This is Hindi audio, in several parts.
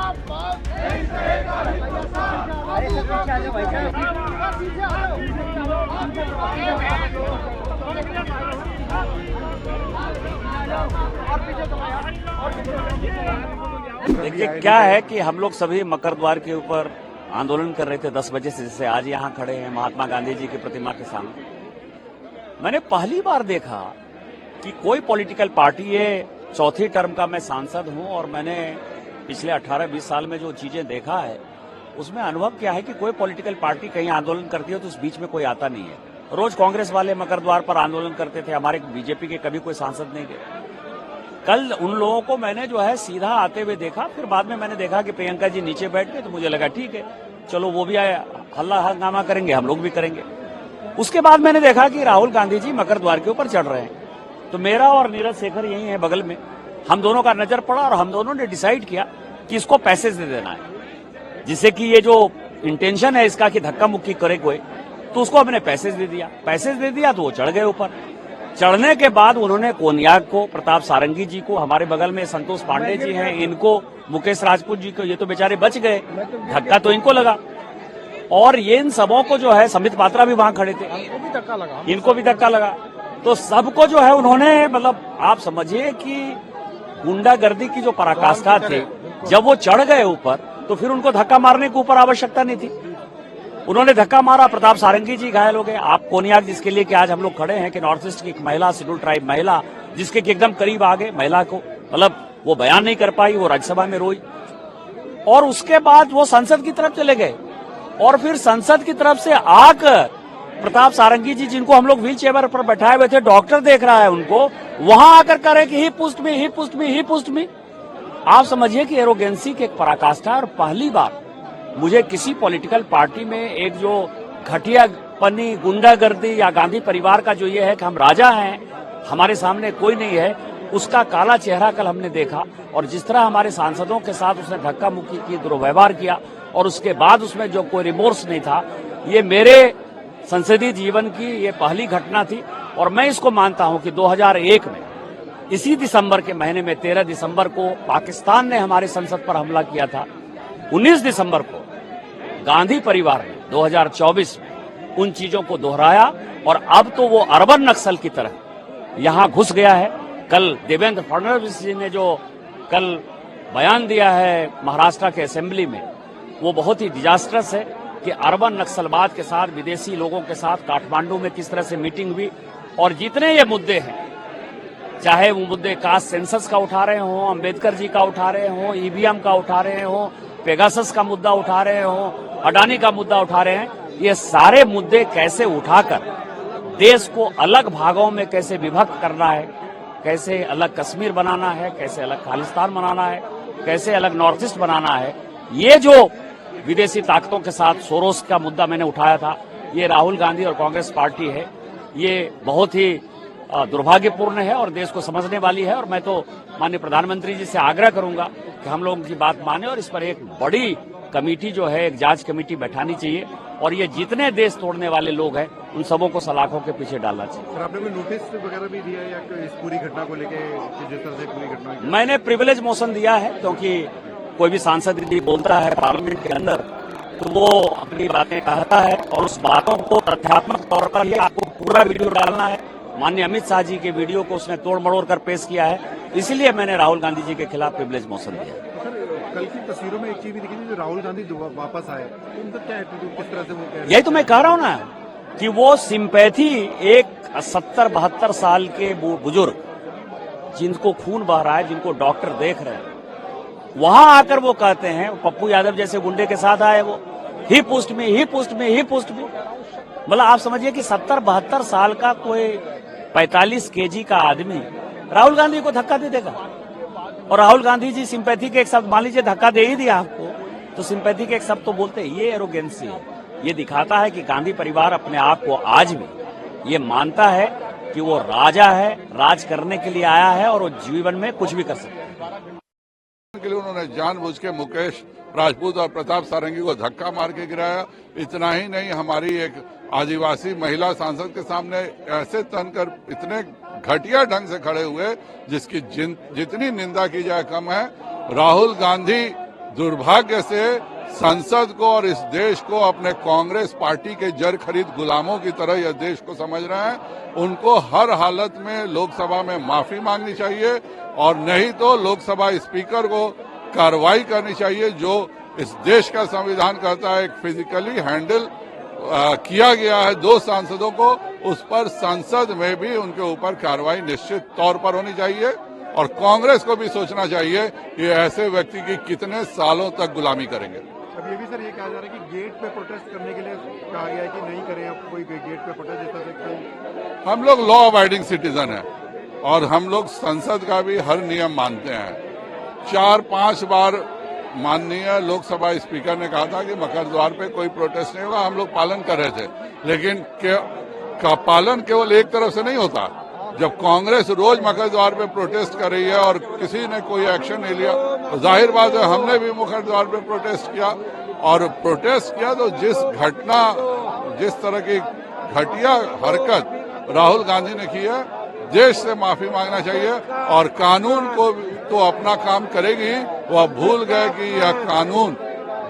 देखिए क्या है कि हम लोग सभी मकर द्वार के ऊपर आंदोलन कर रहे थे 10 बजे से, जैसे आज यहाँ खड़े हैं महात्मा गांधी जी की प्रतिमा के सामने। मैंने पहली बार देखा कि कोई पॉलिटिकल पार्टी, ये चौथी टर्म का मैं सांसद हूं और मैंने पिछले 18-20 साल में जो चीजें देखा है उसमें अनुभव क्या है कि कोई पॉलिटिकल पार्टी कहीं आंदोलन करती है तो उस बीच में कोई आता नहीं है। रोज कांग्रेस वाले मकर द्वार पर आंदोलन करते थे, हमारे बीजेपी के कभी कोई सांसद नहीं गए। कल उन लोगों को मैंने जो है सीधा आते हुए देखा, फिर बाद में मैंने देखा कि प्रियंका जी नीचे बैठ गए तो मुझे लगा ठीक है चलो वो भी आए, हल्ला हंगामा करेंगे, हम लोग भी करेंगे। उसके बाद मैंने देखा कि राहुल गांधी जी मकर द्वार के ऊपर चढ़ रहे हैं, तो मेरा और नीरज शेखर यही है बगल में, हम दोनों का नजर पड़ा और हम दोनों ने डिसाइड किया कि इसको पैसेज दे देना है, जिससे कि ये जो इंटेंशन है इसका कि धक्का मुक्की करे कोई, तो उसको हमने पैसेज दे दिया। पैसेज दे दिया तो वो चढ़ गए ऊपर। चढ़ने के बाद उन्होंने कोनियाक को, प्रताप सारंगी जी को, हमारे बगल में संतोष पांडे जी हैं, इनको, मुकेश राजपूत जी को, ये तो बेचारे बच गए, धक्का तो इनको लगा। और ये इन सबों को जो है, संबित पात्रा भी वहां खड़े थे, इनको भी धक्का लगा। तो सबको जो है उन्होंने, मतलब आप समझिए कि गुंडागर्दी की जो पराकाष्ठा थी, जब वो चढ़ गए ऊपर तो फिर उनको धक्का मारने के ऊपर आवश्यकता नहीं थी। उन्होंने धक्का मारा, प्रताप सारंगी जी घायल हो गए। आप कोनियाक, जिसके लिए कि आज हम लोग खड़े हैं, कि नॉर्थ ईस्ट की एक महिला, शेड्यूल ट्राइब महिला, जिसके कि एकदम करीब आ गए महिला को, मतलब वो बयान नहीं कर पाई, वो राज्यसभा में रोई। और उसके बाद वो संसद की तरफ चले गए और फिर संसद की तरफ से आकर प्रताप सारंगी जी, जिनको हम लोग व्हील चेयर पर बैठाए हुए थे, डॉक्टर देख रहा है उनको, वहां आकर करे कि ही पुस्ट मी, ही पुस्ट मी, ही पुस्ट मी। आप समझिए कि एरोगेंसी की एक पराकाष्ठा। और पहली बार मुझे किसी पॉलिटिकल पार्टी में एक जो घटियापनी, गुंडागर्दी या गांधी परिवार का जो ये है कि हम राजा हैं, हमारे सामने कोई नहीं है, उसका काला चेहरा कल हमने देखा। और जिस तरह हमारे सांसदों के साथ उसने धक्का मुक्की की, दुर्व्यवहार किया, और उसके बाद उसमें जो कोई रिमोर्स नहीं था, ये मेरे संसदीय जीवन की ये पहली घटना थी। और मैं इसको मानता हूं कि 2001 में इसी दिसंबर के महीने में 13 दिसंबर को पाकिस्तान ने हमारे संसद पर हमला किया था। 19 दिसंबर को गांधी परिवार ने 2024 में उन चीजों को दोहराया और अब तो वो अर्बन नक्सल की तरह यहां घुस गया है। कल देवेंद्र फडणवीस जी ने जो कल बयान दिया है महाराष्ट्र के असेंबली में, वो बहुत ही डिजास्टर्स है कि अर्बन नक्सलवाद के साथ, विदेशी लोगों के साथ काठमांडू में किस तरह से मीटिंग हुई। और जितने ये मुद्दे हैं, चाहे वो मुद्दे कास्ट सेंसस का उठा रहे हों, अंबेडकर जी का उठा रहे हों, ईवीएम का उठा रहे हों, पेगासस का मुद्दा उठा रहे हों, अडानी का मुद्दा उठा रहे हैं, ये सारे मुद्दे कैसे उठाकर देश को अलग भागों में कैसे विभक्त करना है, कैसे अलग कश्मीर बनाना है, कैसे अलग खालिस्तान बनाना है, कैसे अलग नॉर्थ ईस्ट बनाना है, ये जो विदेशी ताकतों के साथ सोरोस का मुद्दा मैंने उठाया था, ये राहुल गांधी और कांग्रेस पार्टी है, ये बहुत ही दुर्भाग्यपूर्ण है और देश को समझने वाली है। और मैं तो माननीय प्रधानमंत्री जी से आग्रह करूंगा कि हम लोगों की बात माने और इस पर एक बड़ी कमेटी जो है, एक जांच कमेटी बैठानी चाहिए और ये जितने देश तोड़ने वाले लोग हैं उन सबों को सलाखों के पीछे डालना चाहिए। सर, आपने कोई नोटिस वगैरह भी दिया या इस पूरी घटना को लेके, जिस तरह से पूरी घटना? मैंने प्रिविलेज मोशन दिया है, क्योंकि कोई भी सांसद यदि बोलता है पार्लियामेंट के अंदर तो वो अपनी बातें कहता है और उस बातों को तथ्यात्मक तौर पर ये आपको पूरा वीडियो डालना है। माननीय अमित शाह जी के वीडियो को उसने तोड़ मड़ोड़ कर पेश किया है, इसलिए मैंने राहुल गांधी जी के खिलाफ प्रिविलेज मोशन दिया। सर, कल की तस्वीरों में एक चीज भी दिखी थी, जो राहुल गांधी वापस आए, तो उनका क्या एटीट्यूड, किस तरह से वो कह रहे हैं? यही तो मैं कह रहा हूं ना कि वो सिंपैथी, एक 70-72 साल के बुजुर्ग जिनको खून बह रहा है, जिनको डॉक्टर देख रहे हैं, वहां आकर वो कहते हैं, पप्पू यादव जैसे गुंडे के साथ आए, वो ही पुस्ट में, ही पुस्ट में, ही पुस्ट में। मतलब आप समझिए कि 70-72 साल का कोई 45 केजी का आदमी राहुल गांधी को धक्का दे देगा। और राहुल गांधी जी सिंपैथी के एक शब्द, मान लीजिए धक्का दे ही दिया आपको, तो सिंपैथी के एक शब्द तो बोलते हैं। ये एरोगेंसी है, ये दिखाता है कि गांधी परिवार अपने आप को आज भी ये मानता है कि वो राजा है, राज करने के लिए आया है और वो जीवन में कुछ भी कर सकता है। के लिए उन्होंने जानबूझ के मुकेश राजपूत और प्रताप सारंगी को धक्का मार के गिराया। इतना ही नहीं, हमारी एक आदिवासी महिला सांसद के सामने ऐसे तनकर इतने घटिया ढंग से खड़े हुए जिसकी जितनी निंदा की जाए कम है। राहुल गांधी दुर्भाग्य से संसद को और इस देश को अपने कांग्रेस पार्टी के जर खरीद गुलामों की तरह यह देश को समझ रहे हैं। उनको हर हालत में लोकसभा में माफी मांगनी चाहिए और नहीं तो लोकसभा स्पीकर को कार्रवाई करनी चाहिए। जो इस देश का संविधान कहता है, एक फिजिकली हैंडल किया गया है 2 सांसदों को, उस पर संसद में भी उनके ऊपर कार्रवाई निश्चित तौर पर होनी चाहिए और कांग्रेस को भी सोचना चाहिए कि ऐसे व्यक्ति की कितने सालों तक गुलामी करेंगे। अब ये भी सर ये कहा जा रहा है कि गेट पे प्रोटेस्ट करने के लिए कहा गया है कि नहीं करें अब कोई गेट पे प्रोटेस्ट, जैसा से हम लोग लॉ अबाइडिंग सिटीजन हैं और हम लोग संसद का भी हर नियम मानते हैं। 4-5 बार माननीय लोकसभा स्पीकर ने कहा था कि मकर द्वार पे कोई प्रोटेस्ट नहीं होगा, हम लोग पालन कर रहे थे, लेकिन का पालन केवल एक तरफ से नहीं होता। जब कांग्रेस रोज मकर द्वार पे प्रोटेस्ट कर रही है और किसी ने कोई एक्शन नहीं लिया, तो जाहिर बात है हमने भी मकर द्वार पे प्रोटेस्ट किया और प्रोटेस्ट किया तो जिस तरह की घटिया हरकत राहुल गांधी ने की है, देश से माफी मांगना चाहिए और कानून को तो अपना काम करेगी। वह भूल गए कि यह कानून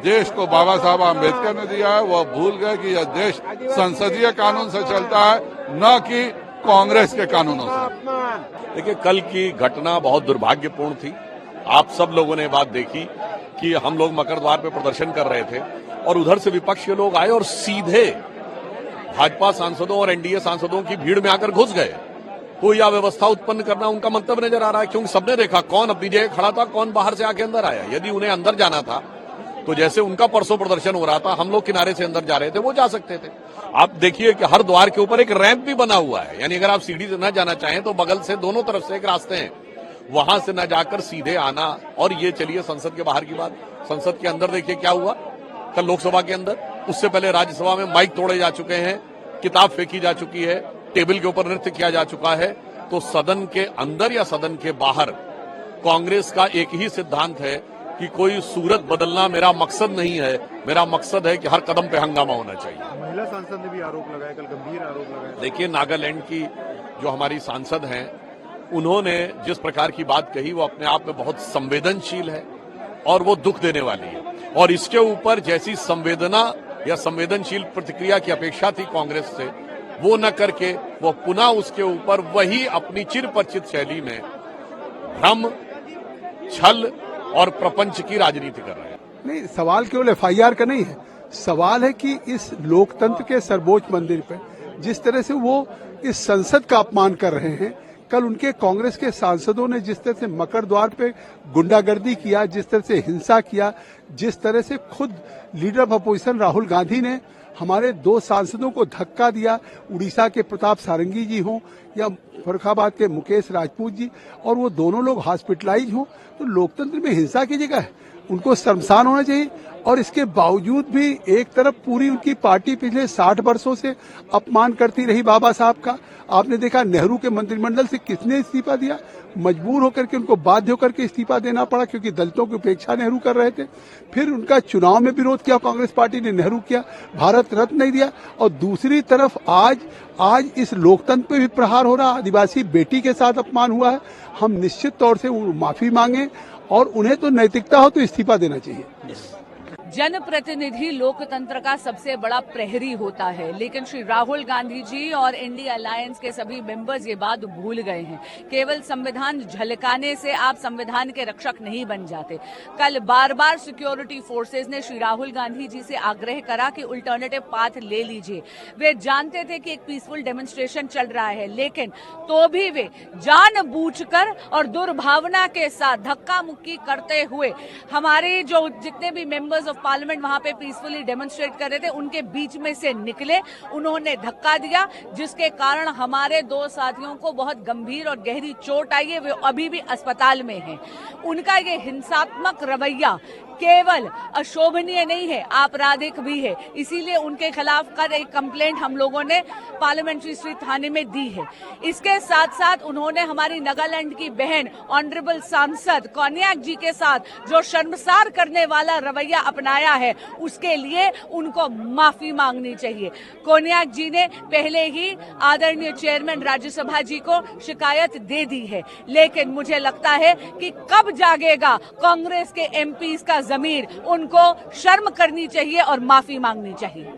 देश को बाबा साहब आम्बेडकर ने दिया है, वह भूल गए कि यह देश संसदीय कानून से चलता है, न कि कांग्रेस के कानूनों से। देखिए, कल की घटना बहुत दुर्भाग्यपूर्ण थी। आप सब लोगों ने बात देखी कि हम लोग मकर द्वार पे प्रदर्शन कर रहे थे और उधर से विपक्ष के लोग आए और सीधे भाजपा सांसदों और एनडीए सांसदों की भीड़ में आकर घुस गए। कोई अव्यवस्था उत्पन्न करना उनका मंतव्य नजर आ रहा है, क्योंकि सबने देखा कौन अपनी जगह खड़ा था, कौन बाहर से आके अंदर आया। यदि उन्हें अंदर जाना था तो जैसे उनका परसों प्रदर्शन हो रहा था, हम लोग किनारे से अंदर जा रहे थे, वो जा सकते थे। आप देखिए कि हर द्वार के ऊपर एक रैंप भी बना हुआ है, यानी अगर आप सीढ़ी से न जाना चाहें तो बगल से दोनों तरफ से एक रास्ते हैं, वहां से न जाकर सीधे आना। और ये चलिए संसद के बाहर की बात, संसद के अंदर देखिए क्या हुआ कल लोकसभा के अंदर। उससे पहले राज्यसभा में माइक तोड़े जा चुके हैं, किताब फेंकी जा चुकी है, टेबल के ऊपर नृत्य किया जा चुका है। तो सदन के अंदर या सदन के बाहर कांग्रेस का एक ही सिद्धांत है कि कोई सूरत बदलना मेरा मकसद नहीं है, मेरा मकसद है कि हर कदम पे हंगामा होना चाहिए। महिला सांसद ने भी आरोप लगाया, कल गंभीर आरोप लगाया। देखिए, नागालैंड की जो हमारी सांसद हैं, उन्होंने जिस प्रकार की बात कही वो अपने आप में बहुत संवेदनशील है और वो दुख देने वाली है। और इसके ऊपर जैसी संवेदना या संवेदनशील प्रतिक्रिया की अपेक्षा थी कांग्रेस से, वो न करके वो पुनः उसके ऊपर वही अपनी चिरपरिचित शैली में भ्रम, छल और प्रपंच की राजनीति कर रहे हैं। नहीं, सवाल केवल एफआईआर का नहीं है, सवाल है कि इस लोकतंत्र के सर्वोच्च मंदिर पर जिस तरह से वो इस संसद का अपमान कर रहे हैं। कल उनके कांग्रेस के सांसदों ने जिस तरह से मकर द्वार पे गुंडागर्दी किया, जिस तरह से हिंसा किया, जिस तरह से खुद leader of opposition Rahul Gandhi ने हमारे 2 सांसदों को धक्का दिया, उड़ीसा के प्रताप सारंगी जी हों या फर्रुखाबाद के मुकेश राजपूत जी, और वो दोनों लोग हॉस्पिटलाइज हों, तो लोकतंत्र में हिंसा की जगह है, उनको शर्मसार होना चाहिए। और इसके बावजूद भी एक तरफ पूरी उनकी पार्टी पिछले 60 वर्षों से अपमान करती रही बाबा साहब का। आपने देखा नेहरू के मंत्रिमंडल से किसने इस्तीफा दिया, मजबूर होकर के उनको बाध्य होकर के इस्तीफा देना पड़ा, क्योंकि दलितों की उपेक्षा नेहरू कर रहे थे। फिर उनका चुनाव में विरोध किया कांग्रेस पार्टी ने, नेहरू किया, भारत रत्न नहीं दिया। और दूसरी तरफ आज इस लोकतंत्र पे भी प्रहार हो रहा, आदिवासी बेटी के साथ अपमान हुआ है। हम निश्चित तौर से माफी मांगे और उन्हें तो नैतिकता हो तो इस्तीफा देना चाहिए। जनप्रतिनिधि लोकतंत्र का सबसे बड़ा प्रहरी होता है, लेकिन श्री राहुल गांधी जी और इंडिया अलायंस के सभी मेंबर्स ये बात भूल गए हैं। केवल संविधान झलकाने से आप संविधान के रक्षक नहीं बन जाते। कल बार बार सिक्योरिटी फोर्सेज ने श्री राहुल गांधी जी से आग्रह करा कि अल्टरनेटिव पाथ ले लीजिए। वे जानते थे कि एक पीसफुल डेमोन्स्ट्रेशन चल रहा है, लेकिन तो भी वे जानबूझकर और दुर्भावना के साथ धक्का मुक्की करते हुए हमारे जो जितने भी मेंबर्स पार्लियामेंट वहां पे पीसफुली डेमोन्स्ट्रेट कर रहे थे उनके बीच में से निकले, उन्होंने धक्का दिया, जिसके कारण हमारे 2 साथियों को बहुत गंभीर और गहरी चोट आई है। वे अभी भी अस्पताल में हैं। उनका ये हिंसात्मक रवैया केवल अशोभनीय नहीं है, आपराधिक भी है। इसीलिए उनके खिलाफ कल एक कंप्लेंट हम लोगों ने पार्लियामेंट्री स्ट्रीट थाने में दी है। इसके साथ साथ उन्होंने हमारी नागालैंड की बहन ऑनरेबल सांसद कोन्याक जी के साथ जो शर्मसार करने वाला रवैया अपनाया है, उसके लिए उनको माफी मांगनी चाहिए। कोन्याक जी ने पहले ही आदरणीय चेयरमैन राज्यसभा जी को शिकायत दे दी है, लेकिन मुझे लगता है कि कब जागेगा कांग्रेस के एमपीज का जमीर, उनको शर्म करनी चाहिए और माफी मांगनी चाहिए।